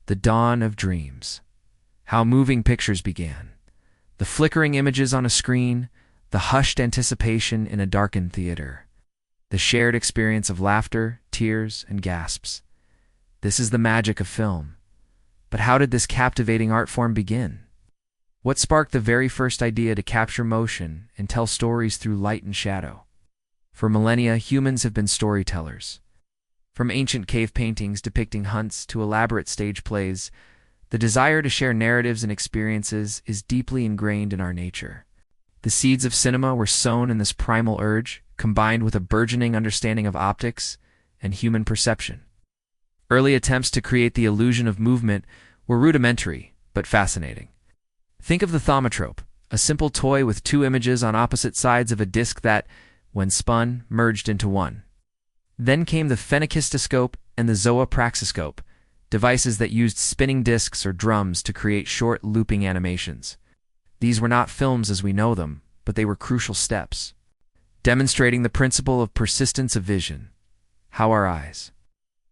The dawn of dreams. How moving pictures began. The flickering images on a screen, the hushed anticipation in a darkened theater. The shared experience of laughter, tears, and gasps. This is the magic of film. But how did this captivating art form begin? What sparked the very first idea to capture motion and tell stories through light and shadow? For millennia, humans have been storytellers. From ancient cave paintings depicting hunts to elaborate stage plays, the desire to share narratives and experiences is deeply ingrained in our nature. The seeds of cinema were sown in this primal urge, combined with a burgeoning understanding of optics and human perception. Early attempts to create the illusion of movement were rudimentary, but fascinating. Think of the thaumatrope, a simple toy with two images on opposite sides of a disc that, when spun, merged into one. Then came the phenakistoscope and the zoopraxiscope, devices that used spinning discs or drums to create short, looping animations. These were not films as we know them, but they were crucial steps, demonstrating the principle of persistence of vision. How our eyes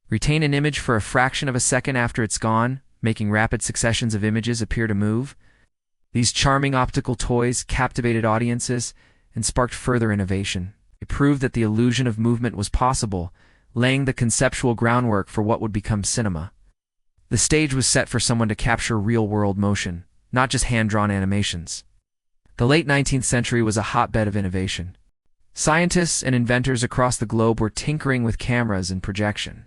retain an image for a fraction of a second after it's gone, making rapid successions of images appear to move. These charming optical toys captivated audiences and sparked further innovation. It proved that the illusion of movement was possible, laying the conceptual groundwork for what would become cinema. The stage was set for someone to capture real-world motion, not just hand-drawn animations. The late 19th century was a hotbed of innovation. Scientists and inventors across the globe were tinkering with cameras and projection.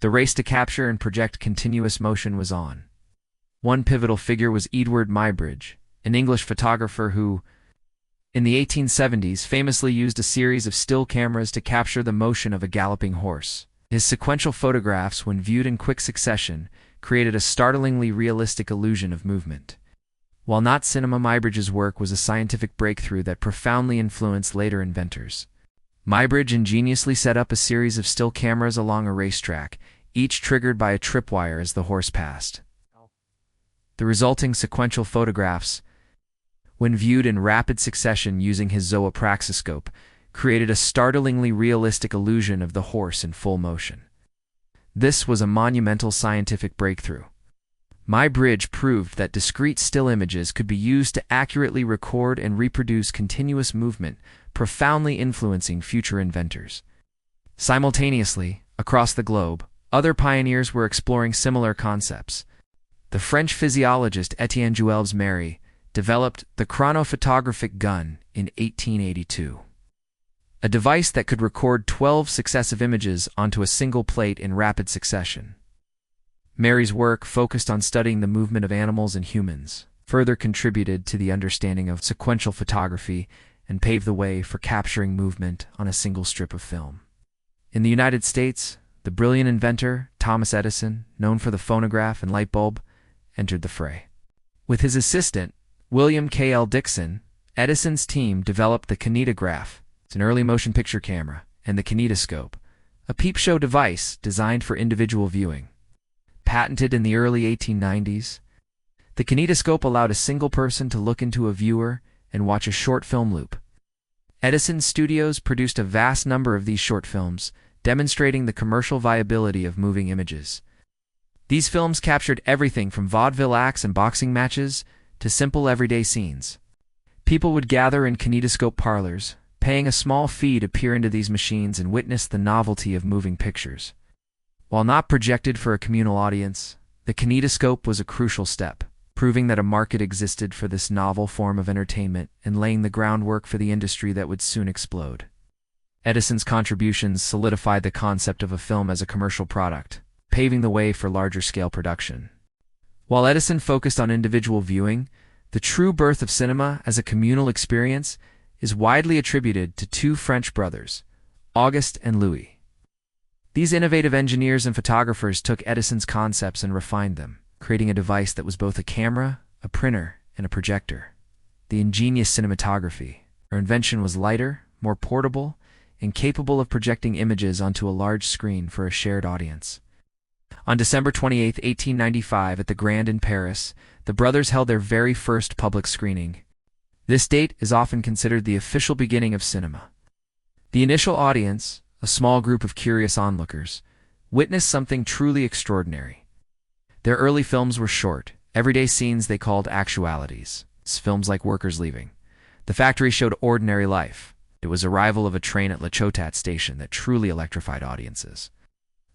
The race to capture and project continuous motion was on. One pivotal figure was Edward Muybridge, an English photographer who, in the 1870s, famously used a series of still cameras to capture the motion of a galloping horse. His sequential photographs, when viewed in quick succession, created a startlingly realistic illusion of movement. While not cinema, Muybridge's work was a scientific breakthrough that profoundly influenced later inventors. Muybridge ingeniously set up a series of still cameras along a racetrack, each triggered by a tripwire as the horse passed. The resulting sequential photographs, when viewed in rapid succession using his zoopraxiscope, created a startlingly realistic illusion of the horse in full motion. This was a monumental scientific breakthrough. Muybridge proved that discrete still images could be used to accurately record and reproduce continuous movement, profoundly influencing future inventors. Simultaneously, across the globe, other pioneers were exploring similar concepts. The French physiologist Étienne Jules Méry developed the chronophotographic gun in 1882, a device that could record 12 successive images onto a single plate in rapid succession. Méry's work, focused on studying the movement of animals and humans, further contributed to the understanding of sequential photography and paved the way for capturing movement on a single strip of film. In the United States, the brilliant inventor, Thomas Edison, known for the phonograph and light bulb, entered the fray. With his assistant, William K. L. Dixon, Edison's team developed the kinetograph, it's an early motion picture camera, and the kinetoscope, a peep show device designed for individual viewing. Patented in the early 1890s, the kinetoscope allowed a single person to look into a viewer and watch a short film loop. Edison Studios produced a vast number of these short films, demonstrating the commercial viability of moving images. These films captured everything from vaudeville acts and boxing matches to simple everyday scenes. People would gather in kinetoscope parlors, paying a small fee to peer into these machines and witness the novelty of moving pictures. While not projected for a communal audience, the kinetoscope was a crucial step, proving that a market existed for this novel form of entertainment and laying the groundwork for the industry that would soon explode. Edison's contributions solidified the concept of a film as a commercial product, paving the way for larger-scale production. While Edison focused on individual viewing, the true birth of cinema as a communal experience is widely attributed to two French brothers, Auguste and Louis. These innovative engineers and photographers took Edison's concepts and refined them, creating a device that was both a camera, a printer, and a projector. The ingenious cinematography, or invention, was lighter, more portable, and capable of projecting images onto a large screen for a shared audience. On December 28, 1895, at the Grand in Paris, the brothers held their very first public screening. This date is often considered the official beginning of cinema. The initial audience, a small group of curious onlookers, witnessed something truly extraordinary. Their early films were short, everyday scenes they called actualities. Films like Workers Leaving. The factory showed ordinary life. It was arrival of a train at La Chotat station that truly electrified audiences.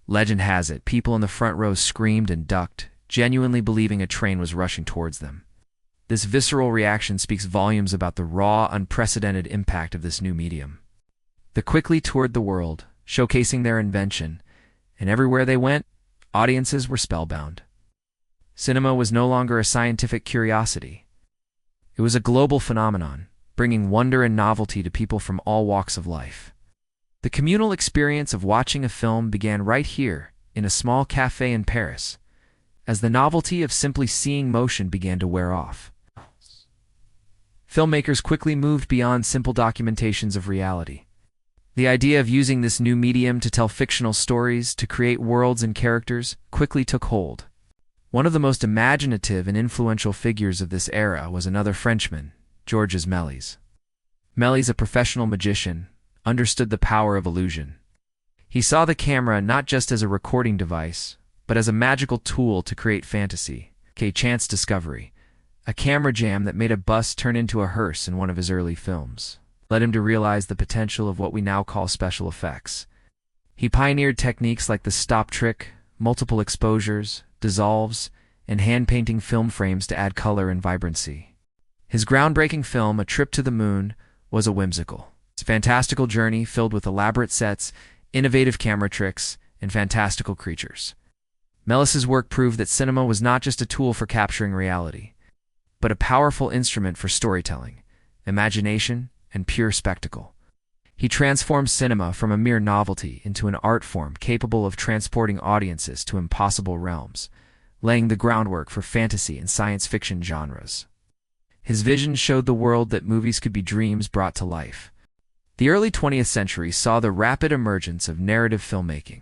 Legend has it, people in the front rows screamed and ducked, genuinely believing a train was rushing towards them. This visceral reaction speaks volumes about the raw, unprecedented impact of this new medium. They quickly toured the world, showcasing their invention, and everywhere they went, audiences were spellbound. Cinema was no longer a scientific curiosity. It was a global phenomenon, bringing wonder and novelty to people from all walks of life. The communal experience of watching a film began right here, in a small cafe in Paris, as the novelty of simply seeing motion began to wear off. Filmmakers quickly moved beyond simple documentations of reality. The idea of using this new medium to tell fictional stories, to create worlds and characters, quickly took hold. One of the most imaginative and influential figures of this era was another Frenchman, Georges Méliès. Méliès, a professional magician, understood the power of illusion. He saw the camera not just as a recording device, but as a magical tool to create fantasy. Chance discovery, a camera jam that made a bus turn into a hearse in one of his early films, led him to realize the potential of what we now call special effects. He pioneered techniques like the stop trick, multiple exposures, dissolves, and hand-painting film frames to add color and vibrancy. His groundbreaking film, A Trip to the Moon, was a whimsical, fantastical journey filled with elaborate sets, innovative camera tricks, and fantastical creatures. Méliès's work proved that cinema was not just a tool for capturing reality, but a powerful instrument for storytelling, imagination, and pure spectacle. He transformed cinema from a mere novelty into an art form capable of transporting audiences to impossible realms, laying the groundwork for fantasy and science fiction genres. His vision showed the world that movies could be dreams brought to life. The early 20th century saw the rapid emergence of narrative filmmaking.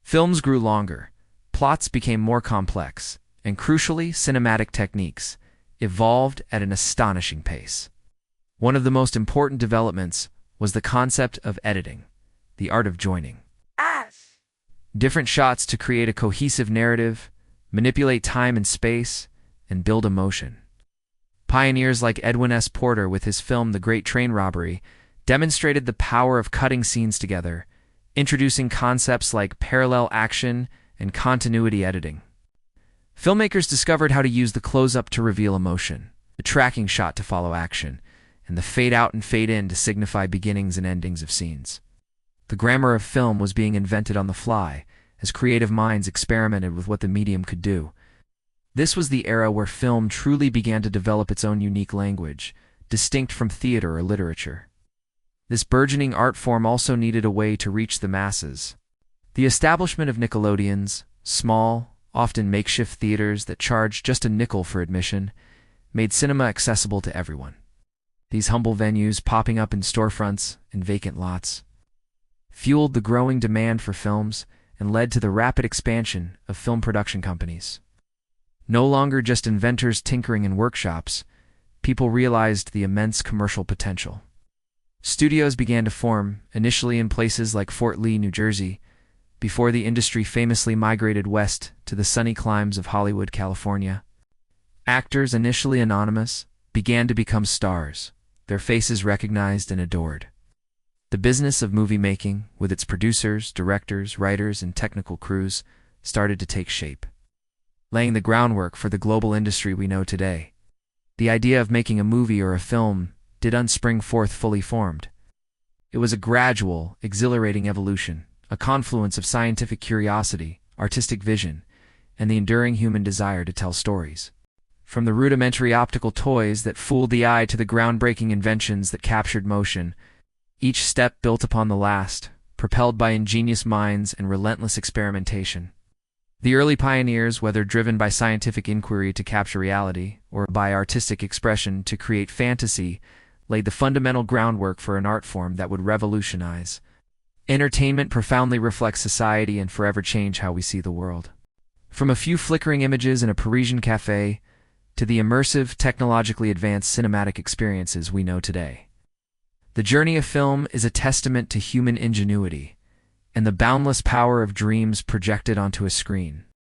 Films grew longer, plots became more complex, and crucially, cinematic techniques evolved at an astonishing pace. One of the most important developments was the concept of editing, the art of joining different shots to create a cohesive narrative, manipulate time and space, and build emotion. Pioneers like Edwin S. Porter with his film The Great Train Robbery demonstrated the power of cutting scenes together, introducing concepts like parallel action and continuity editing. Filmmakers discovered how to use the close-up to reveal emotion, the tracking shot to follow action, and the fade-out and fade-in to signify beginnings and endings of scenes. The grammar of film was being invented on the fly, as creative minds experimented with what the medium could do. This was the era where film truly began to develop its own unique language, distinct from theater or literature. This burgeoning art form also needed a way to reach the masses. The establishment of Nickelodeons, small, often makeshift theaters that charged just a nickel for admission, made cinema accessible to everyone. These humble venues, popping up in storefronts and vacant lots, fueled the growing demand for films and led to the rapid expansion of film production companies. No longer just inventors tinkering in workshops, people realized the immense commercial potential. Studios began to form, initially in places like Fort Lee, New Jersey, before the industry famously migrated west to the sunny climes of Hollywood, California. Actors, initially anonymous, began to become stars, their faces recognized and adored. The business of movie making, with its producers, directors, writers, and technical crews, started to take shape, laying the groundwork for the global industry we know today. The idea of making a movie or a film didn't spring forth fully formed. It was a gradual, exhilarating evolution, a confluence of scientific curiosity, artistic vision, and the enduring human desire to tell stories. From the rudimentary optical toys that fooled the eye to the groundbreaking inventions that captured motion, each step built upon the last, propelled by ingenious minds and relentless experimentation. The early pioneers, whether driven by scientific inquiry to capture reality or by artistic expression to create fantasy, laid the fundamental groundwork for an art form that would revolutionize entertainment, profoundly reflect society, and forever change how we see the world. From a few flickering images in a Parisian cafe to the immersive, technologically advanced cinematic experiences we know today, the journey of film is a testament to human ingenuity and the boundless power of dreams projected onto a screen.